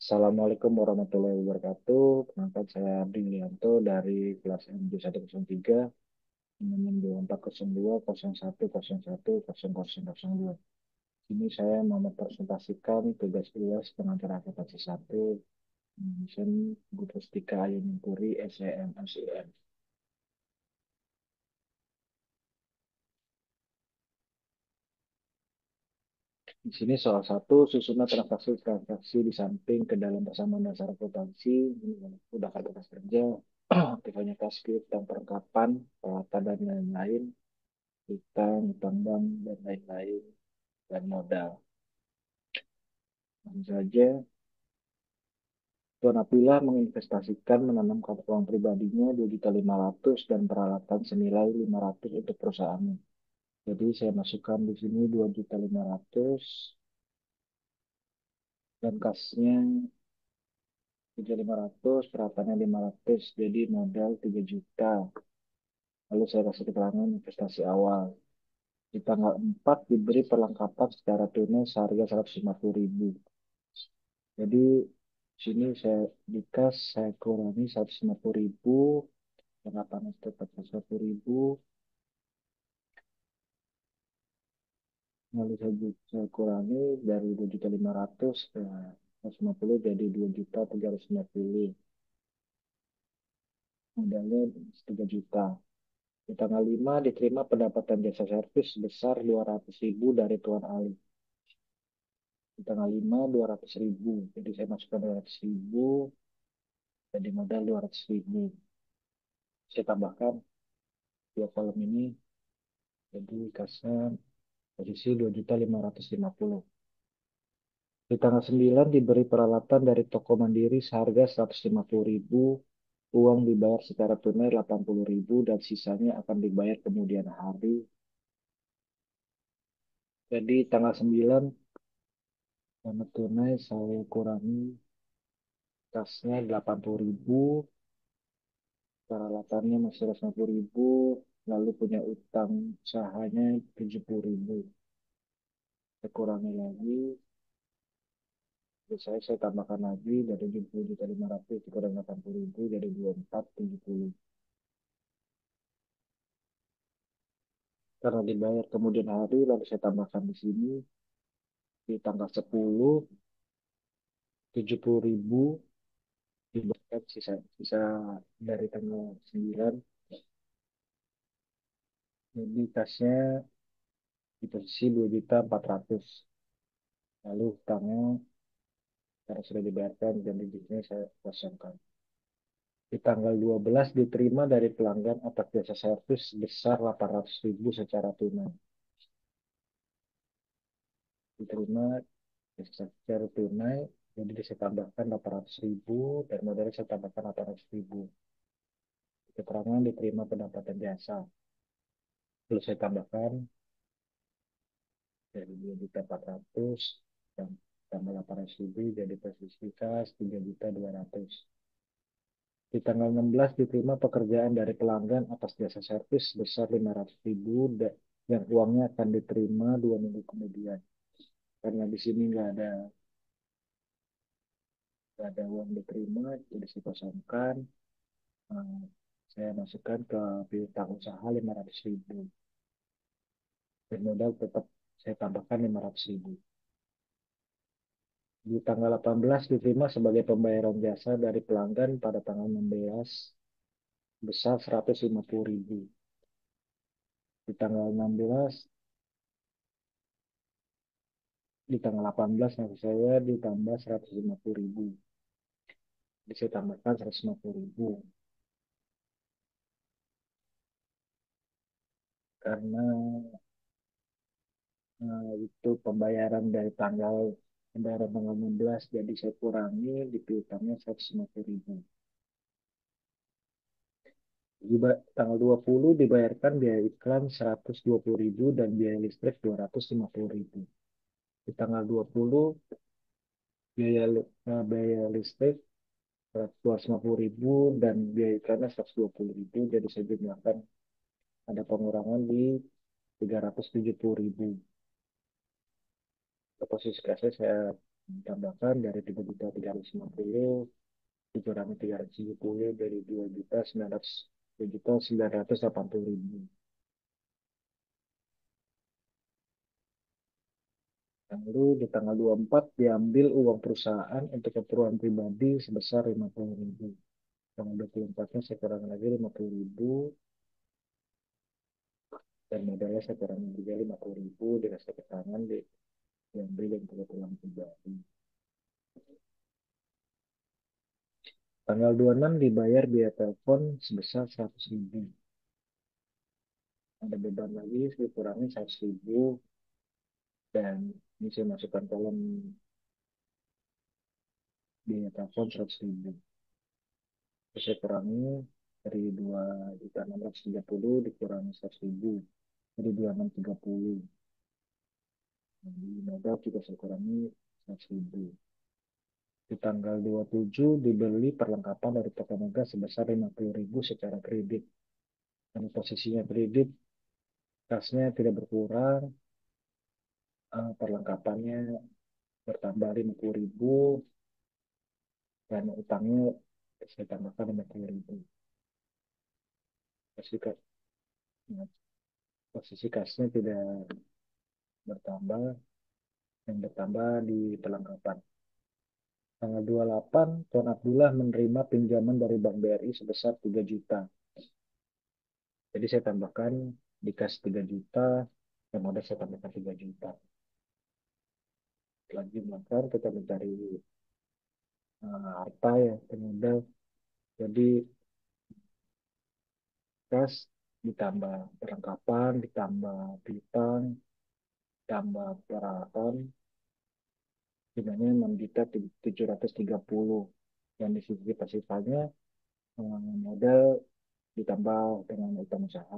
Assalamualaikum warahmatullahi wabarakatuh. Perkenalkan saya Abdi Lianto dari kelas MJ103 nomor 2402 01 0002. Ini saya mau mempresentasikan tugas UAS pengantar akuntansi 1 Indonesian Gustika Ayunimpuri SEM SIM. Di sini soal satu, susunan transaksi-transaksi di samping ke dalam persamaan dasar akuntansi, udah kertas kerja, aktifnya kaskrip dan perlengkapan, peralatan dan lain-lain, utang, utang bank, dan lain-lain, dan modal. Tentu saja, Tuan Abdillah menginvestasikan menanamkan uang pribadinya 2.500.000 dan peralatan senilai 500 untuk perusahaannya. Jadi saya masukkan di sini 2.500.000 dan kasnya 3.500, perawatannya 500, jadi modal 3 juta. Lalu saya kasih keterangan investasi awal. Di tanggal 4 diberi perlengkapan secara tunai seharga 150.000. Jadi sini saya dikas, saya kurangi 150.000, perlengkapannya tetap 150.000, lalu saya kurangi dari 2.500.000 ke 150 jadi 2.350.000. Modalnya 3 juta. Di tanggal 5 diterima pendapatan jasa servis sebesar 200.000 dari Tuan Ali. Di tanggal 5 200.000. Jadi saya masukkan 200.000, jadi modal 200.000. Saya tambahkan dua kolom ini, jadi kasnya posisi 2.550.000. Di tanggal 9 diberi peralatan dari toko Mandiri seharga 150.000. Uang dibayar secara tunai 80.000 dan sisanya akan dibayar kemudian hari. Jadi tanggal 9 dana tunai saya kurangi kasnya 80.000, peralatannya masih 150.000, lalu punya utang usahanya 70.000. Saya kurangi lagi, terus saya tambahkan lagi dari 70.500 dikurangi 80.000 jadi 24.70. Karena dibayar kemudian hari, lalu saya tambahkan di sini di tanggal 10 70.000 dibayar sisa sisa dari tanggal 9. Jadi kasnya di posisi 2.400.000. Lalu utangnya karena sudah dibayarkan dan di sini saya kosongkan. Di tanggal 12 diterima dari pelanggan atas jasa servis sebesar 800.000 secara tunai. Diterima secara tunai, jadi saya tambahkan 800.000 dan modalnya saya tambahkan 800.000. Keterangan diterima pendapatan jasa. Lalu saya tambahkan dari 2.400.000 dan tambah 800.000 jadi posisi kas 3.200.000. Di tanggal 16 diterima pekerjaan dari pelanggan atas jasa servis sebesar 500.000 dan uangnya akan diterima 2 minggu kemudian. Karena di sini nggak ada uang diterima, jadi saya kosongkan. Eh, saya masukkan ke piutang usaha 500.000. Dan modal tetap saya tambahkan 500.000. Di tanggal 18 diterima sebagai pembayaran jasa dari pelanggan pada tanggal 16 besar 150.000. Di tanggal 16 di tanggal 18 maksud saya ditambah 150.000. Jadi saya tambahkan 150.000 karena itu pembayaran tanggal 16 jadi saya kurangi di piutangnya 150.000. Tanggal 20 dibayarkan biaya iklan 120.000 dan biaya listrik 250.000. Di tanggal 20 biaya listrik 250.000 dan biaya iklannya 120.000 jadi saya jumlahkan ada pengurangan di 370.000. Posisi kasnya saya tambahkan dari 3.350.000 dikurangi 370 dari 2.980.000. Lalu di tanggal 24 diambil uang perusahaan untuk keperluan pribadi sebesar 50.000. Tanggal 24-nya saya kurangi lagi 50.000 dan modalnya saya kurangi juga 50.000 dikasih ke tangan diambil untuk keperluan pribadi. Tanggal 26 dibayar biaya telepon sebesar 100.000. Ada beban lagi dikurangi 100.000 dan ini saya masukkan kolom biaya telepon 100.000. Terus saya kurangi dari 2.630 dikurangi 100.000 jadi 2.630. Di modal juga saya kurangi 100.000. Di tanggal 27 dibeli perlengkapan dari toko Mega sebesar 50.000 secara kredit. Dan posisinya kredit, kasnya tidak berkurang, perlengkapannya bertambah 50.000 dan utangnya saya tambahkan 50.000. Posisi, posisi kasnya tidak bertambah, yang bertambah di perlengkapan. Tanggal 28, Tuan Abdullah menerima pinjaman dari Bank BRI sebesar 3 juta. Jadi saya tambahkan di kas 3 juta, yang modal saya tambahkan 3 juta. Lagi makan, kita mencari harta ya, modal. Jadi kas ditambah perlengkapan, ditambah piutang, ditambah peralatan, jumlahnya 6.730. Dan di sisi pasifannya modal ditambah dengan utang usaha.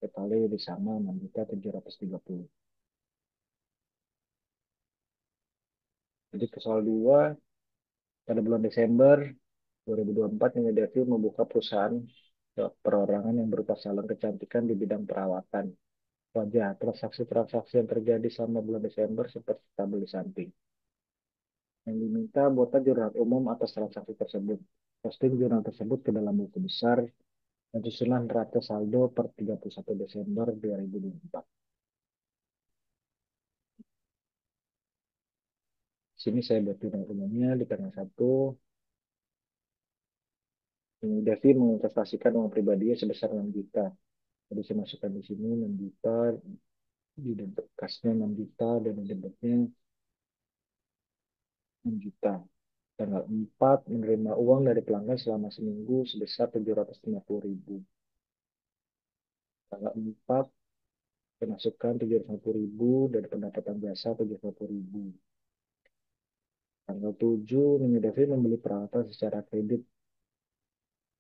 Totalnya di sana 6.730. Jadi ke soal 2, pada bulan Desember 2024 Nyonya Devi membuka perusahaan perorangan yang berupa salon kecantikan di bidang perawatan wajah. Transaksi-transaksi yang terjadi selama bulan Desember seperti tabel di samping. Yang diminta anggota jurnal umum atas transaksi tersebut. Posting jurnal tersebut ke dalam buku besar dan susunan neraca saldo per 31 Desember 2024. Sini saya buat jurnal umumnya di tanggal 1. Devi menginvestasikan uang pribadinya sebesar 6 juta. Jadi saya masukkan di sini 6 juta, di debit kasnya 6 juta, dan di debitnya 6 juta. Tanggal 4 menerima uang dari pelanggan selama seminggu sebesar 750.000. Tanggal 4 pemasukan 750.000 dari pendapatan jasa 750.000. Tanggal 7 Nyonya Devi membeli peralatan secara kredit.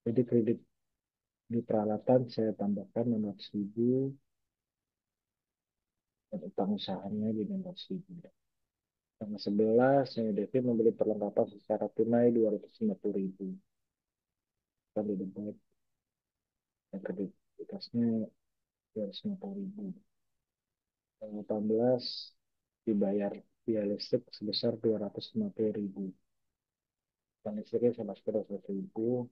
Jadi kredit di peralatan saya tambahkan 16.000 dan utang usahanya di 16.000. Tanggal 11 Nyonya Devi membeli perlengkapan secara tunai 250.000. Kan di debit dan kreditasnya 250.000. Tanggal 18 dibayar biaya listrik sebesar 250.000. Dan listriknya sama sekitar 100.000.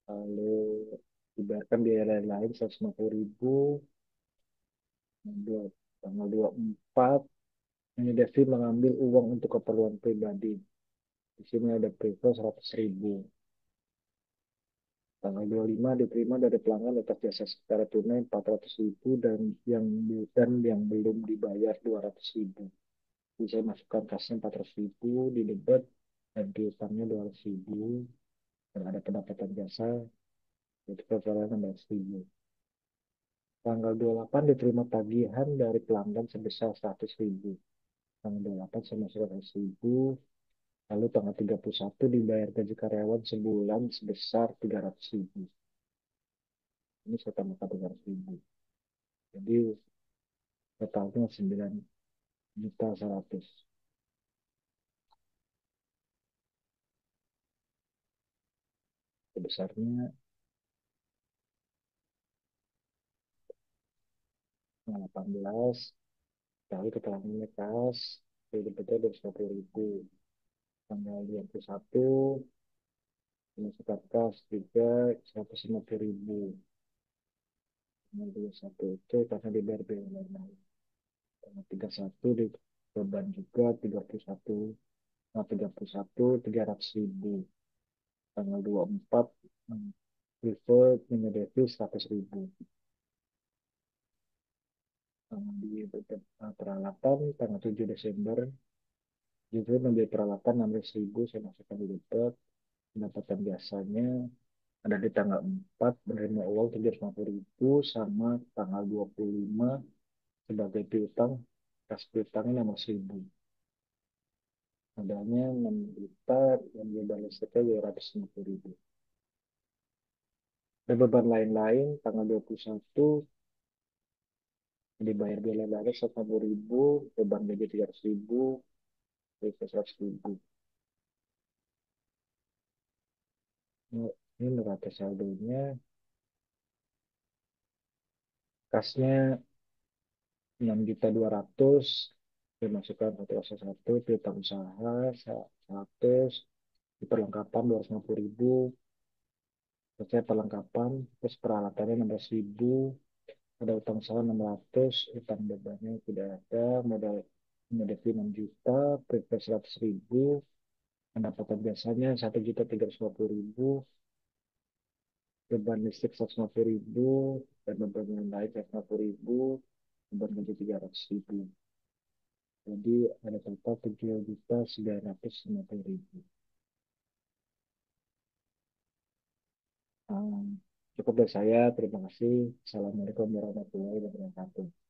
Lalu dibayarkan biaya lain-lain 150.000. Tanggal 24 ini Devi mengambil uang untuk keperluan pribadi. Di sini ada Privo 100.000. Tanggal 25 diterima dari pelanggan atas jasa secara tunai 400.000 dan yang belum dibayar 200.000. Jadi saya masukkan kasnya 400.000 di debit dan piutangnya 200.000 dan ada pendapatan jasa itu totalnya 16.000. Tanggal 28 diterima tagihan dari pelanggan sebesar 100.000. Tanggal 28 saya masukkan 100.000. Lalu tanggal 31 dibayar gaji karyawan sebulan sebesar 300.000. Ini saya tambahkan 300.000. Jadi totalnya 9.100.000. Sebesarnya 18. Lalu keterangannya kas, betul-betul 250.000. Tanggal 21, masukkan kas juga 150.000. Tanggal 21 itu karena dibayar biaya lain-lain. Tanggal 31 di beban juga 31, nah 31 300.000. Tanggal 24 preferred menyedeki 100.000. Di peralatan tanggal 7 Desember justru membeli peralatan 16.000, saya masukkan di debit. Pendapatan biasanya ada di tanggal 4 menerima uang 750.000 sama tanggal 25 sebagai piutang, kas piutangnya 16.000. Modalnya 6 juta yang biaya listriknya 250.000. Ada beban lain-lain tanggal 21 dibayar biaya lain 150.000, beban gaji 300.000, itu 100.000. Nah, ini neraca saldonya, kasnya 6.200.000, dimasukkan satu asa satu, piutang usaha 100, perlengkapan 250.000, selesai perlengkapan, terus peralatannya 16.000, ada utang usaha 600, utang bebannya tidak ada, modal menjadi 6 juta, prepay 100.000, pendapatan biasanya 1.350.000, beban listrik 150.000, dan beban yang lain 150.000, beban gaji 300.000. Jadi ada total 7.950.000. Um, Cukup dari saya. Terima kasih. Assalamualaikum warahmatullahi wabarakatuh.